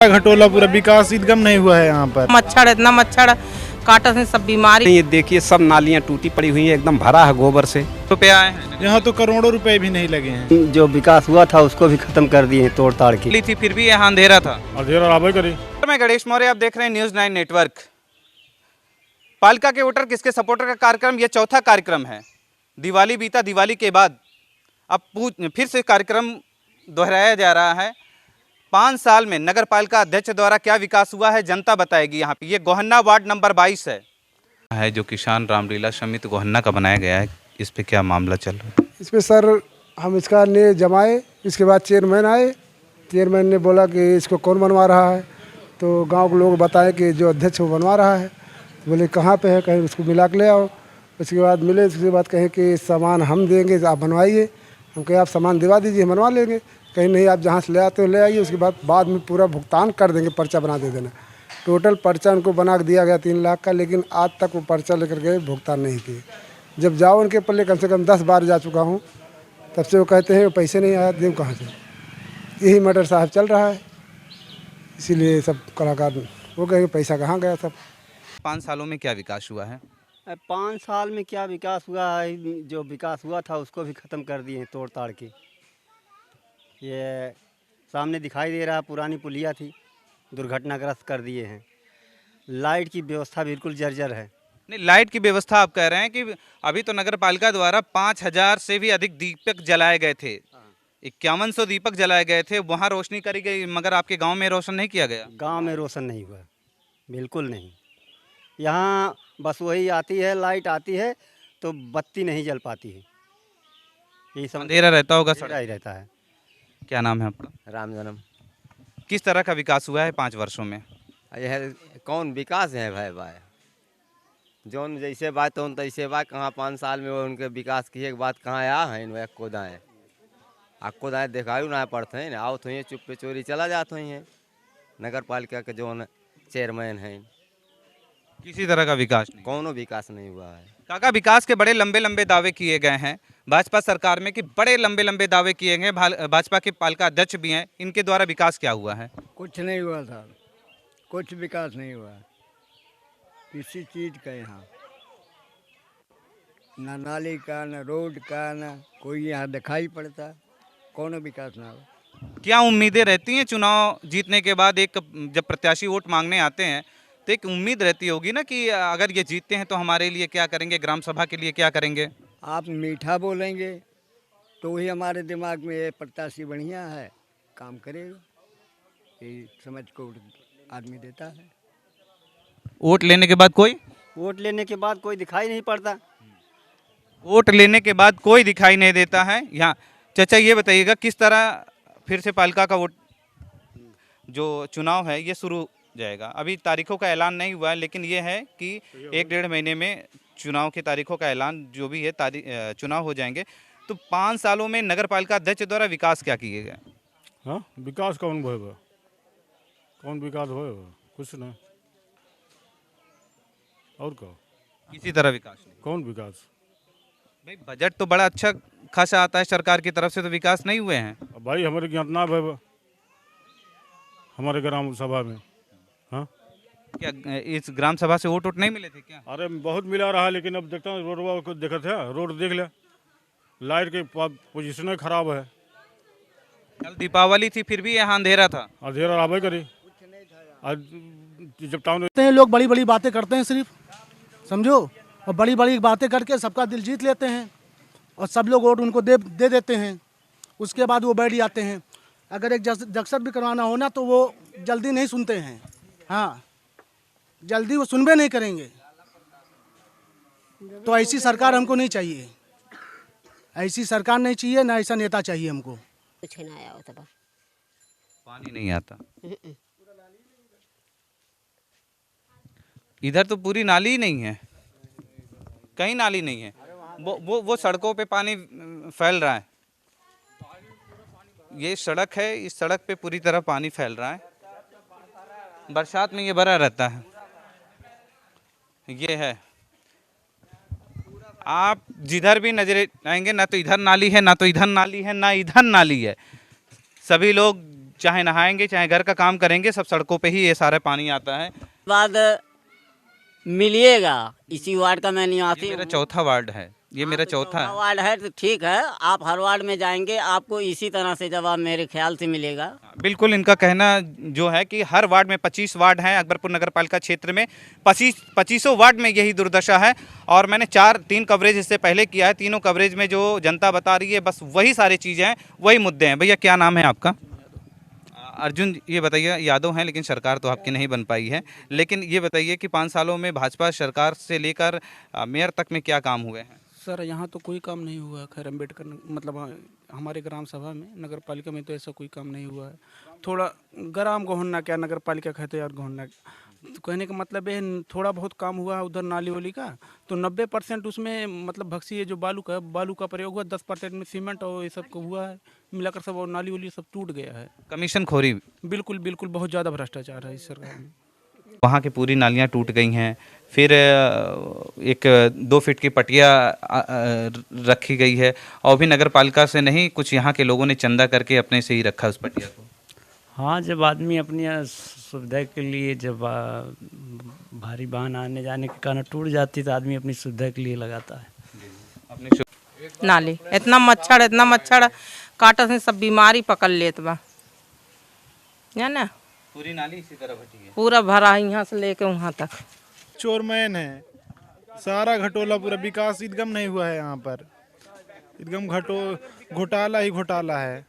घटोला पूरा विकास एकदम नहीं हुआ है यहाँ पर। मच्छर, इतना मच्छर काटा से सब बीमारी। ये देखिए सब नालियाँ टूटी पड़ी हुई हैं, एकदम भरा है गोबर से। रुपए आए हैं यहाँ तो करोड़ों रुपए भी नहीं लगे हैं। जो विकास हुआ था उसको भी खत्म कर दिए हैं तोड़ ताड़ के। थी फिर भी यहाँ अंधेरा था। अंधेरा आवे करी। मैं गणेश मौर्य, आप देख रहे हैं न्यूज़ 9 नेटवर्क। पालिका के वोटर किसके सपोर्टर का कार्यक्रम, यह चौथा कार्यक्रम है। दिवाली बीता, दिवाली के बाद अब फिर से कार्यक्रम दोहराया जा रहा है। 5 साल में नगर पालिका अध्यक्ष द्वारा क्या विकास हुआ है जनता बताएगी। यहाँ पे ये गोहन्ना वार्ड नंबर 22 है जो किसान रामलीला समिति गोहन्ना का बनाया गया है। इस पे क्या मामला चल रहा है? इस पे सर हम इसका ने जमाए, इसके बाद चेयरमैन आए। चेयरमैन ने बोला कि इसको कौन बनवा रहा है, तो गांव के लोग बताए कि जो अध्यक्ष वो बनवा रहा है। तो बोले कहाँ पे है, कहीं उसको मिला के ले आओ। उसके बाद मिले, उसके बाद कहें कि सामान हम देंगे, आप बनवाइए। हम कहे आप सामान दिवा दीजिए, हम बनवा लेंगे। कहीं नहीं, आप जहाँ से ले आते हो ले आइए, उसके बाद में पूरा भुगतान कर देंगे, पर्चा बना दे देना। टोटल पर्चा उनको बना के दिया गया 3 लाख का, लेकिन आज तक वो पर्चा लेकर गए, भुगतान नहीं किए। जब जाओ उनके पल्ले कम से कम 10 बार जा चुका हूँ, तब से वो कहते हैं पैसे नहीं आया, देव कहाँ से। यही मैटर साहब चल रहा है, इसीलिए सब कलाकार वो कहेंगे पैसा कहाँ गया सब। 5 सालों में क्या विकास हुआ है? 5 साल में क्या विकास हुआ है, जो विकास हुआ था उसको भी ख़त्म कर दिए हैं तोड़ ताड़ के। ये सामने दिखाई दे रहा पुरानी पुलिया थी, दुर्घटनाग्रस्त कर दिए हैं। लाइट की व्यवस्था बिल्कुल जर्जर है। नहीं, लाइट की व्यवस्था आप कह रहे हैं कि अभी तो नगर पालिका द्वारा 5000 से भी अधिक दीपक जलाए गए थे। 5100 दीपक जलाए गए थे, वहाँ रोशनी करी गई, मगर आपके गांव में रोशन नहीं किया गया। गांव में रोशन नहीं हुआ, बिल्कुल नहीं। यहाँ बस वही आती है, लाइट आती है तो बत्ती नहीं जल पाती है। यही समझ अंधेरा रहता होगा, ही रहता है। क्या नाम है आपका? राम जन्म। किस तरह का विकास हुआ है 5 वर्षों में? यह कौन विकास है भाई जौन जैसे बात तो तैसे बात। कहाँ 5 साल में वो उनके विकास की एक बात कहाँ आया है इन को दाएँ आपको दाएँ दिखाई ना पड़ते हैं। आओ तो ये चुप पे चोरी चला जाते हैं। नगर पालिका के जो चेयरमैन हैं, किसी तरह का विकास नहीं, कौनो विकास नहीं हुआ है। काका विकास के बड़े लंबे लंबे दावे किए गए हैं भाजपा सरकार में कि बड़े लंबे लंबे दावे किए गए। भाजपा के पालिका अध्यक्ष भी हैं, इनके द्वारा विकास क्या हुआ है? कुछ नहीं हुआ था, कुछ विकास नहीं हुआ किसी चीज़ का। यहाँ ना नाली का, ना रोड का, ना कोई यहाँ दिखाई पड़ता, कौनो विकास ना हो। क्या उम्मीदें रहती हैं चुनाव जीतने के बाद? एक जब प्रत्याशी वोट मांगने आते हैं तो एक उम्मीद रहती होगी ना कि अगर ये जीतते हैं तो हमारे लिए क्या करेंगे, ग्राम सभा के लिए क्या करेंगे। आप मीठा बोलेंगे तो वही हमारे दिमाग में ये प्रत्याशी बढ़िया है, काम करेगा, ये समझ को आदमी देता है। वोट लेने के बाद वोट लेने के बाद कोई दिखाई नहीं पड़ता। वोट लेने के बाद कोई दिखाई नहीं देता है। यहाँ चाचा ये बताइएगा किस तरह फिर से पालिका का वोट जो चुनाव है ये शुरू जाएगा? अभी तारीखों का ऐलान नहीं हुआ है, लेकिन ये है कि 1-1.5 महीने में चुनाव की तारीखों का ऐलान जो भी है चुनाव हो जाएंगे। तो 5 सालों में नगर पालिका अध्यक्ष द्वारा विकास क्या किए गए? हाँ, विकास कौन होगा, कौन विकास होगा, कुछ नहीं। और क्या, किसी तरह विकास नहीं। कौन विकास? भाई बजट तो बड़ा अच्छा खासा आता है सरकार की तरफ से, तो विकास नहीं हुए हैं। अब भाई हमारे ज्ञातना है हमारे ग्राम सभा में। हाँ, क्या इस ग्राम सभा से वोट नहीं मिले थे क्या? अरे बहुत मिला रहा, लेकिन अब देखता हूँ रोड को देखा था, रोड देख लिया, लाइट की पोजीशन खराब है। कल दीपावली थी फिर भी यहाँ अंधेरा था। अंधेरा आवे करी। आज जब टाउन लोग बड़ी बड़ी बातें करते हैं सिर्फ, समझो, और बड़ी बड़ी बातें करके सबका दिल जीत लेते हैं और सब लोग वोट उनको दे देते हैं। उसके बाद वो बैठ जाते हैं। अगर एक दस्तखत भी करवाना हो ना तो वो जल्दी नहीं सुनते हैं। हाँ, जल्दी वो सुनबे नहीं करेंगे। तो ऐसी सरकार हमको नहीं चाहिए, ऐसी सरकार नहीं चाहिए, ना ऐसा नेता चाहिए हमको। कुछ नहीं आया होता, पानी नहीं आता इधर तो पूरी नाली ही नहीं है, कहीं नाली नहीं है। वो सड़कों पे पानी फैल रहा है। ये सड़क है, इस सड़क पे पूरी तरह पानी फैल रहा है। बरसात में ये भरा रहता है। ये है, आप जिधर भी नजर आएंगे ना तो इधर नाली है, ना तो इधर नाली है, ना इधर नाली है। सभी लोग चाहे नहाएंगे चाहे घर का काम करेंगे, सब सड़कों पे ही ये सारा पानी आता है। बाद मिलिएगा। इसी वार्ड का मैं निवासी ये मेरा हूँ। चौथा वार्ड है, ये मेरा चौथा है। वार्ड है तो ठीक है, आप हर वार्ड में जाएंगे आपको इसी तरह से जवाब मेरे ख्याल से मिलेगा। बिल्कुल, इनका कहना जो है कि हर वार्ड में 25 वार्ड हैं अकबरपुर नगर पालिका क्षेत्र में, 25 वार्ड में यही दुर्दशा है। और मैंने 3 कवरेज इससे पहले किया है, तीनों कवरेज में जो जनता बता रही है बस वही सारी चीज़ें हैं, वही मुद्दे हैं। भैया क्या नाम है आपका? अर्जुन, ये बताइए, यादव हैं लेकिन सरकार तो आपकी नहीं बन पाई है, लेकिन ये बताइए कि 5 सालों में भाजपा सरकार से लेकर मेयर तक में क्या काम हुए हैं? सर यहाँ तो कोई काम नहीं हुआ है। खैर अम्बेडकर मतलब हमारे ग्राम सभा में, नगर पालिका में तो ऐसा कोई काम नहीं हुआ है। थोड़ा ग्राम गोहन्ना क्या नगर पालिका कहते यार, गोहन्ना तो कहने का मतलब है थोड़ा बहुत काम हुआ है उधर नाली वाली का, तो 90% उसमें मतलब भक्सी ये जो बालू का प्रयोग हुआ, 10% में सीमेंट और ये सब को हुआ है, मिलाकर सब और नाली वाली सब टूट गया है। कमीशन खोरी, बिल्कुल बिल्कुल बहुत ज़्यादा भ्रष्टाचार है इस सरकार में। वहाँ की पूरी नालियाँ टूट गई हैं, फिर एक 2 फीट की पटिया रखी गई है, और भी नगर पालिका से नहीं, कुछ यहाँ के लोगों ने चंदा करके अपने से ही रखा उस पटिया को। हाँ, जब आदमी अपनी सुविधा के लिए जब भारी वाहन आने जाने के कारण टूट जाती तो आदमी अपनी सुविधा के लिए लगाता है। नाली इतना मच्छर काटत से सब बीमारी पकड़ लेत बा, है ना। पूरी नाली इसी तरह भटी है, पूरा भरा है यहाँ से लेके वहाँ तक। चोरमैन है सारा, घटोला पूरा, विकास एकदम नहीं हुआ है यहाँ पर, एकदम घोटाला ही घोटाला है।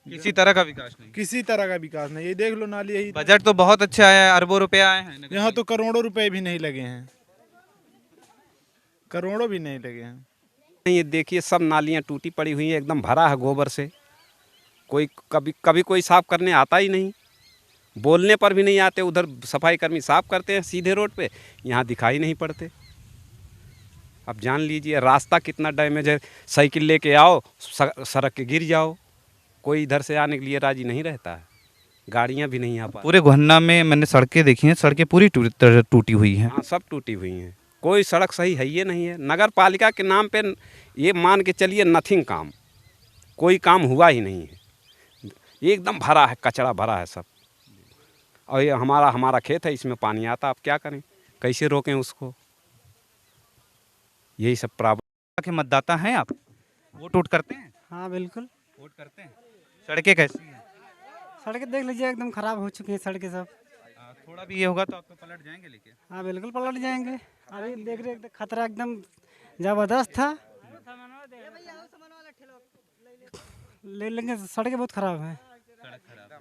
किसी तरह का विकास नहीं, किसी तरह का विकास नहीं। ये देख लो नाली, यही बजट तो बहुत अच्छा आया है, अरबों रुपए आए हैं, यहाँ तो करोड़ों रुपए भी नहीं लगे हैं, करोड़ों भी नहीं लगे हैं। ये देखिए सब नालियाँ टूटी पड़ी हुई हैं, एकदम भरा है गोबर से। कोई कभी कोई साफ करने आता ही नहीं, बोलने पर भी नहीं आते। उधर सफाई कर्मी साफ करते हैं सीधे रोड पे, यहाँ दिखाई नहीं पड़ते। अब जान लीजिए रास्ता कितना डैमेज है, साइकिल लेके आओ सड़क के गिर जाओ, कोई इधर से आने के लिए राजी नहीं रहता है, गाड़ियाँ भी नहीं आ पाती। पूरे गोहन्ना में मैंने सड़कें देखी हैं, सड़कें पूरी टूटी हुई हैं। हाँ, सब टूटी हुई हैं, कोई सड़क सही है ये नहीं है। नगर पालिका के नाम पे ये मान के चलिए नथिंग काम, कोई काम हुआ ही नहीं है, एकदम भरा है, कचरा भरा है सब। और ये हमारा खेत है, इसमें पानी आता, अब क्या करें, कैसे रोकें उसको, यही सब प्रॉब्लम। के मतदाता हैं आप, वोट वोट करते हैं? हाँ बिल्कुल वोट करते हैं। सड़कें कैसी हैं? सड़कें देख लीजिए एकदम खराब हो चुकी हैं सड़कें सब। थोड़ा भी ये होगा तो आप तो पलट जाएंगे लेके? हाँ बिल्कुल पलट जाएंगे, अभी देख रहे खतरा एकदम ज़बरदस्त था, ले लेंगे। सड़कें बहुत खराब हैं,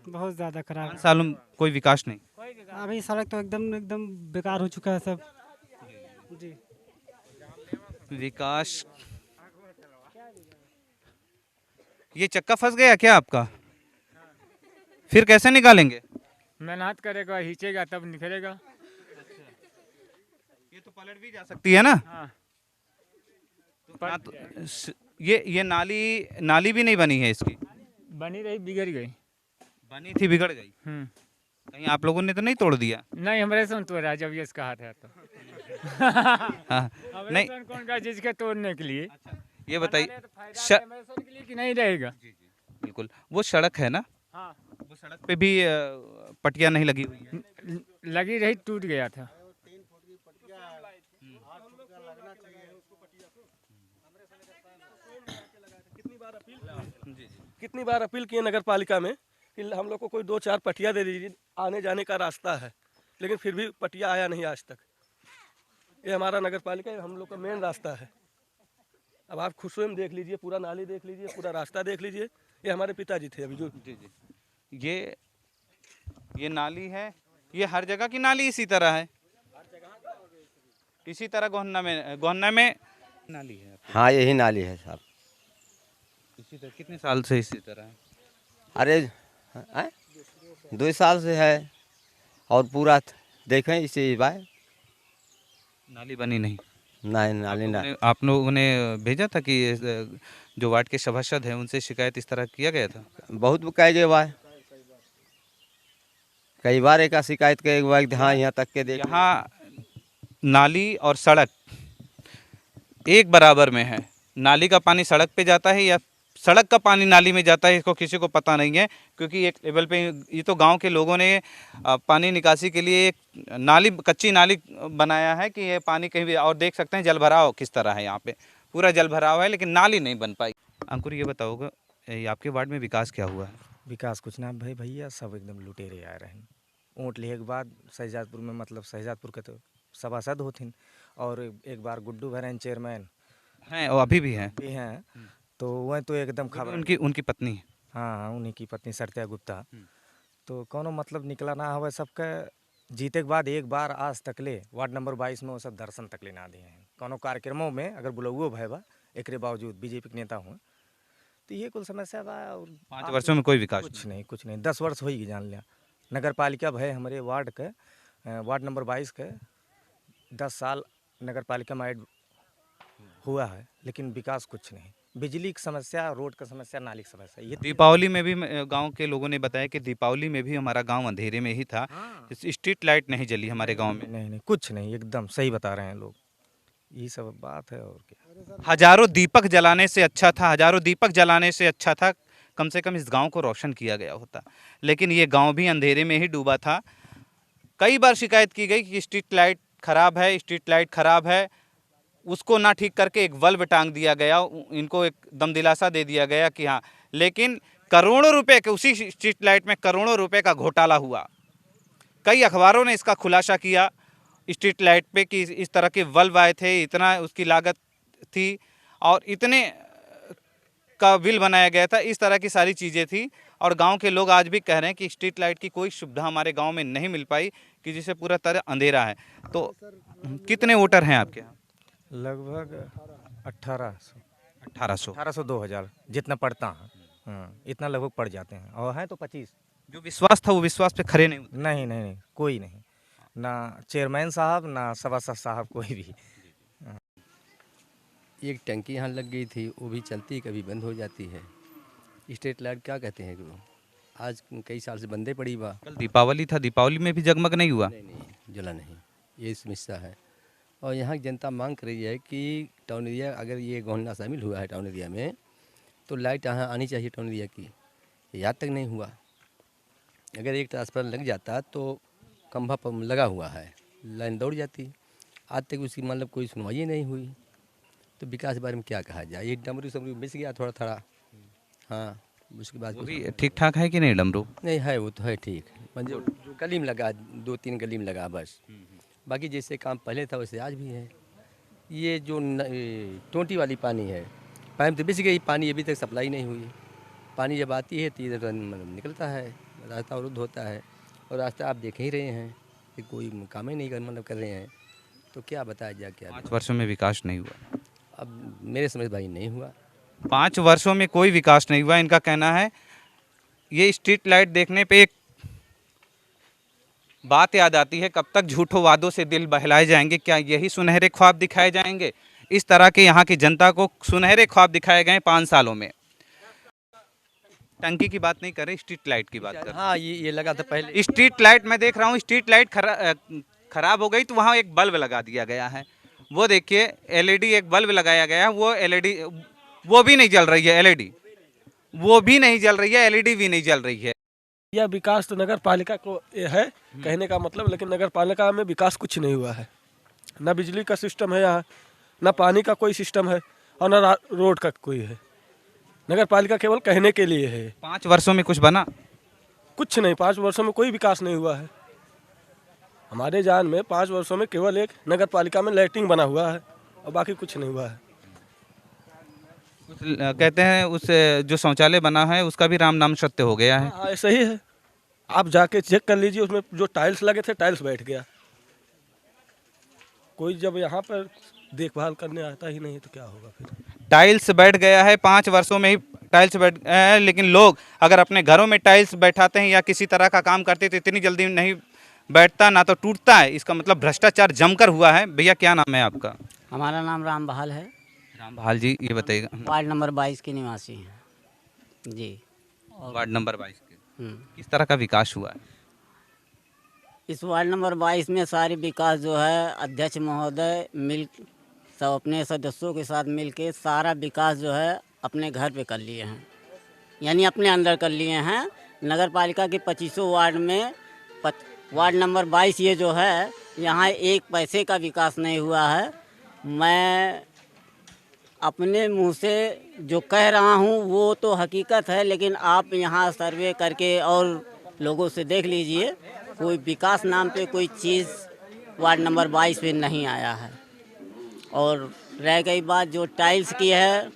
बहुत ज़्यादा खराब। 5 सालों में कोई विकास नहीं, अभी सड़क तो एकदम बेकार हो चुका है सब जी। विकास। ये चक्का फंस गया क्या आपका? फिर कैसे निकालेंगे? मेहनत करेगा, खींचेगा तब निकलेगा। ये तो पलट भी जा सकती है ना। हाँ। तो ये नाली भी नहीं बनी है इसकी, बनी रही बिगड़ गई, बनी थी बिगड़ गई। कहीं आप लोगों ने तो नहीं तोड़ दिया? नहीं, हमारे से तो रहा जब ये इसका हाथ है तो। हाँ, नहीं कौन का चीज के तोड़ने के लिए। ये बताइए कि नहीं रहेगा। बिल्कुल, वो सड़क है ना। हाँ। वो सड़क पे भी पटिया नहीं लगी हुई है। लगी रही, टूट गया था। कितनी बार अपील किए नगर पालिका में कि हम लोग को कोई 2-4 पटिया दे दीजिए, आने जाने का रास्ता है, लेकिन फिर भी पटिया आया नहीं आज तक। ये हमारा नगर पालिका हम लोग का मेन रास्ता है। अब आप खुद स्वयं देख लीजिए, पूरा नाली देख लीजिए, पूरा रास्ता देख लीजिए। ये हमारे पिताजी थे अभी जो। जी, ये नाली है, ये हर जगह की नाली इसी तरह है, इसी तरह गोहन्ना में नाली है। हाँ, यही नाली है साहब, इसी तरह। कितने साल से इसी तरह है? अरे 2 साल से है, और पूरा देखें इसी बार नाली बनी नहीं। नाली ना। आप लोगों ने भेजा था कि जो वार्ड के सभासद हैं उनसे शिकायत इस तरह किया गया था? बहुत कई बार एक शिकायत के एक बार हाँ यहाँ तक के देख, यहाँ नाली और सड़क एक बराबर में है। नाली का पानी सड़क पे जाता है या सड़क का पानी नाली में जाता है इसको किसी को पता नहीं है, क्योंकि एक लेवल पे ये तो गांव के लोगों ने पानी निकासी के लिए एक नाली, कच्ची नाली बनाया है कि ये पानी कहीं भी, और देख सकते हैं जल भराव किस तरह है, यहाँ पे पूरा जल भराव है लेकिन नाली नहीं बन पाई। अंकुर ये बताओगे आपके वार्ड में विकास क्या हुआ है? विकास कुछ ना भाई भैया, सब एकदम लुटेरे आ रहे हैं। वोट लिए के बाद शहजादपुर में, मतलब शहजादपुर के तो सभासद होथिन, और एक बार गुड्डू भैरन चेयरमैन हैं और अभी भी हैं तो वह तो एकदम खबर, उनकी पत्नी। हाँ, उन्हीं की पत्नी सरिता गुप्ता। तो कोनो मतलब निकला ना हुआ सबका। जीते के बाद एक बार आज तकले वार्ड नंबर 22 में वो सब दर्शन तकले ना दिए हैं। कोनो कार्यक्रमों में अगर बुलाओ भाई बा, एक बावजूद बीजेपी के नेता हूँ, तो ये कुल समस्या बा। और 5 वर्षों में कोई विकास कुछ नहीं 10 वर्ष हो ही जान लिया। नगर पालिका भय हमारे वार्ड के, वार्ड नंबर 22 के 10 साल नगर पालिका में ऐड हुआ है, लेकिन विकास कुछ नहीं। बिजली की समस्या, रोड का समस्या, नाली की समस्या। ये दीपावली में भी गांव के लोगों ने बताया कि दीपावली में भी हमारा गांव अंधेरे में ही था। स्ट्रीट लाइट नहीं जली हमारे गांव में। नहीं, कुछ नहीं, एकदम सही बता रहे हैं लोग। यही सब बात है और क्या। हजारों दीपक जलाने से अच्छा था, हजारों दीपक जलाने से अच्छा था कम से कम इस गांव को रोशन किया गया होता, लेकिन ये गांव भी अंधेरे में ही डूबा था। कई बार शिकायत की गई कि स्ट्रीट लाइट खराब है, स्ट्रीट लाइट खराब है, उसको ना ठीक करके एक बल्ब टांग दिया गया, इनको एक दम दिलासा दे दिया गया कि हाँ, लेकिन करोड़ों रुपए के उसी स्ट्रीट लाइट में करोड़ों रुपए का घोटाला हुआ। कई अखबारों ने इसका खुलासा किया स्ट्रीट लाइट पे कि इस तरह के बल्ब आए थे, इतना उसकी लागत थी और इतने का बिल बनाया गया था, इस तरह की सारी चीज़ें थी। और गांव के लोग आज भी कह रहे हैं कि स्ट्रीट लाइट की कोई सुविधा हमारे गांव में नहीं मिल पाई, कि जिससे पूरा तरह अंधेरा है। तो कितने वोटर हैं आपके यहाँ? लगभग 1800 2000 जितना पड़ता है, इतना लगभग पड़ जाते हैं, और हैं तो 25। जो विश्वास था वो विश्वास पे खड़े नहीं उतरे। नहीं, कोई नहीं, ना चेयरमैन साहब ना सभासद साहब, कोई भी। एक टंकी यहाँ लग गई थी, वो भी चलती कभी बंद हो जाती है। स्ट्रीट लाइट क्या कहते हैं कि वो आज कई साल से बंदे पड़ी बा। कल दीपावली था, दीपावली में भी जगमग नहीं हुआ। नहीं जला नहीं, ये समस्या है। और यहाँ की जनता मांग कर रही है कि टाउन एरिया, अगर ये गोहना शामिल हुआ है टाउन एरिया में, तो लाइट यहाँ आनी चाहिए टाउन एरिया की। याद तक नहीं हुआ। अगर एक ट्रांसफार्मर लग जाता तो खंभा पर लगा हुआ है, लाइन दौड़ जाती। आज तक उसकी मतलब कोई सुनवाई नहीं हुई। तो विकास के बारे में क्या कहा जाए। ये डमरू समरू मिस गया थोड़ा, हाँ, उसके बाद वो भी ठीक ठाक है कि नहीं डमरू? नहीं है, वो तो है ठीक, मतलब गली में लगा, 2-3 गली में लगा बस। बाकी जैसे काम पहले था वैसे आज भी है। ये जो टोंटी वाली पानी है, पाइप तो बिछ गई, पानी अभी तक सप्लाई नहीं हुई। पानी जब आती है तो इधर निकलता है, रास्ता अवरुद्ध होता है। और रास्ता आप देख ही रहे हैं कि कोई काम ही नहीं कर रहे हैं। तो क्या बताया जाए, क्या 5 वर्षों में विकास नहीं हुआ। अब मेरे समझ भाई नहीं हुआ। 5 वर्षों में कोई विकास नहीं हुआ, इनका कहना है। ये स्ट्रीट लाइट देखने पे एक बात याद आती है, कब तक झूठों वादों से दिल बहलाए जाएंगे, क्या यही सुनहरे ख्वाब दिखाए जाएंगे? इस तरह के यहाँ की जनता को सुनहरे ख्वाब दिखाए गए 5 सालों में। टंकी की बात नहीं कर रहे, स्ट्रीट लाइट की बात कर रहे। हाँ, ये लगा था पहले। स्ट्रीट लाइट मैं देख रहा हूँ, स्ट्रीट लाइट खराब हो गई तो वहाँ एक बल्ब लगा दिया गया है। वो देखिए LED एक बल्ब लगाया गया है, वो LED वो भी नहीं जल रही है, LED वो भी नहीं जल रही है, LED भी नहीं जल रही है। यह विकास तो नगर पालिका को है कहने का मतलब, लेकिन नगर पालिका में विकास कुछ नहीं हुआ है। ना बिजली का सिस्टम है यहाँ, ना पानी का कोई सिस्टम है, और ना रोड का कोई है। नगर पालिका केवल कहने के लिए है। 5 वर्षों में कुछ बना? कुछ नहीं, 5 वर्षों में कोई विकास नहीं हुआ है। हमारे जान में 5 वर्षों में केवल एक नगर पालिका में लैट्रिन बना हुआ है और बाकी कुछ नहीं हुआ है। कहते हैं उस जो शौचालय बना है उसका भी राम नाम सत्य हो गया है। हाँ, ऐसा ही है। आप जाके चेक कर लीजिए, उसमें जो टाइल्स लगे थे टाइल्स बैठ गया। कोई जब यहाँ पर देखभाल करने आता ही नहीं तो क्या होगा फिर। टाइल्स बैठ गया है, 5 वर्षों में ही टाइल्स बैठ गया है। लेकिन लोग अगर अपने घरों में टाइल्स बैठाते हैं या किसी तरह का काम करते तो इतनी जल्दी नहीं बैठता, ना तो टूटता है। इसका मतलब भ्रष्टाचार जमकर हुआ है। भैया क्या नाम है आपका? हमारा नाम राम बहाल है। राम बहाल जी, ये बताइएगा। वार्ड नंबर 22 के निवासी हैं जी। वार्ड नंबर 22 के किस तरह का विकास हुआ है? इस वार्ड नंबर 22 में सारी विकास जो है अध्यक्ष महोदय सब अपने सदस्यों के साथ मिलके सारा विकास जो है अपने घर पे कर लिए हैं, यानी अपने अंदर कर लिए हैं। नगर पालिका के 25 वार्ड में वार्ड नंबर 22 ये जो है, यहाँ एक पैसे का विकास नहीं हुआ है। मैं अपने मुंह से जो कह रहा हूँ वो तो हकीकत है, लेकिन आप यहाँ सर्वे करके और लोगों से देख लीजिए, कोई विकास नाम पे कोई चीज़ वार्ड नंबर 22 में नहीं आया है। और रह गई बात जो टाइल्स की है,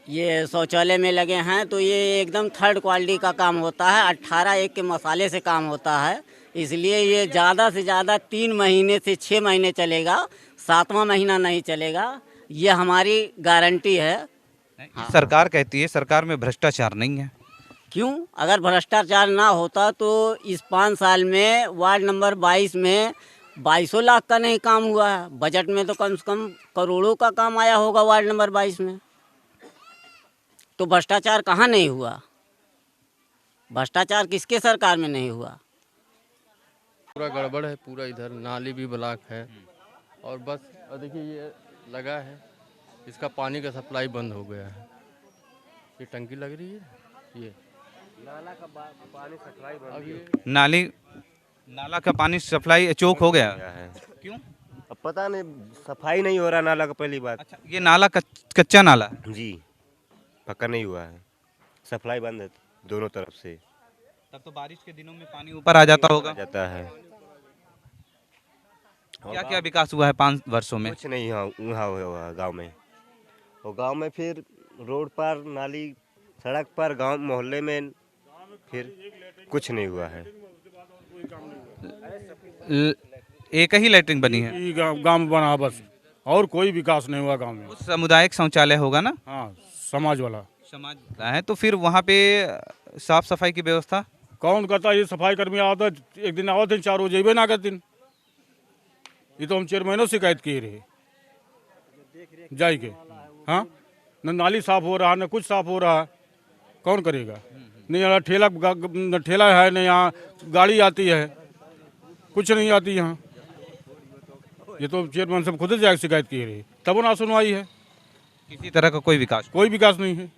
ये शौचालय में लगे हैं तो ये एकदम थर्ड क्वालिटी का काम होता है, 18 के मसाले से काम होता है, इसलिए ये ज़्यादा से ज़्यादा 3 महीने से 6 महीने चलेगा, 7वां महीना नहीं चलेगा, ये हमारी गारंटी है। सरकार कहती है सरकार में भ्रष्टाचार नहीं है। क्यों? अगर भ्रष्टाचार ना होता तो इस 5 साल में वार्ड नंबर 22 में 2200 लाख का नहीं काम हुआ है। बजट में तो कम से कम करोड़ों का काम आया होगा वार्ड नंबर 22 में। तो भ्रष्टाचार कहाँ नहीं हुआ? भ्रष्टाचार किसके सरकार में नहीं हुआ? पूरा गड़बड़ है, पूरा इधर नाली भी ब्लॉक है और बस देखिए ये लगा है, इसका पानी का सप्लाई बंद हो गया है। ये टंकी लग रही है, ये नाला का पानी सप्लाई नाला का पानी सप्लाई चौक हो गया है। क्यों? अब पता नहीं, सफाई नहीं हो रहा नाला का, पहली बात। अच्छा, ये नाला कच्चा नाला जी, पक्का नहीं हुआ है, सप्लाई बंद है दोनों तरफ से। तब तो बारिश के दिनों में पानी ऊपर आ जाता होगा। जाता है। क्या क्या विकास हुआ है 5 वर्षों में? कुछ नहीं वहाँ हुआ गांव में। और गांव में फिर रोड पर नाली, सड़क पर, गांव मोहल्ले में फिर कुछ नहीं हुआ है। एक ही लैट्रिन बनी है गांव में बना बस, और कोई विकास नहीं हुआ गांव में। सामुदायिक शौचालय होगा ना? हाँ, समाज वाला है। तो फिर वहाँ पे साफ सफाई की व्यवस्था कौन करता? ये सफाई कर्मी आता, एक दिन आवत दिन 4 रोज जेबे ना करते। ये तो हम चेयरमैनों शिकायत किए रहे जाए के। हाँ, न नाली साफ हो रहा, न कुछ साफ हो रहा, कौन करेगा? नहीं यहाँ ठेला है, न यहाँ गाड़ी आती है, कुछ नहीं आती यहाँ। ये तो चेयरमैन सब खुद जाकर शिकायत किए रहे, तब ना सुनवाई है। किसी तरह का कोई विकास नहीं है।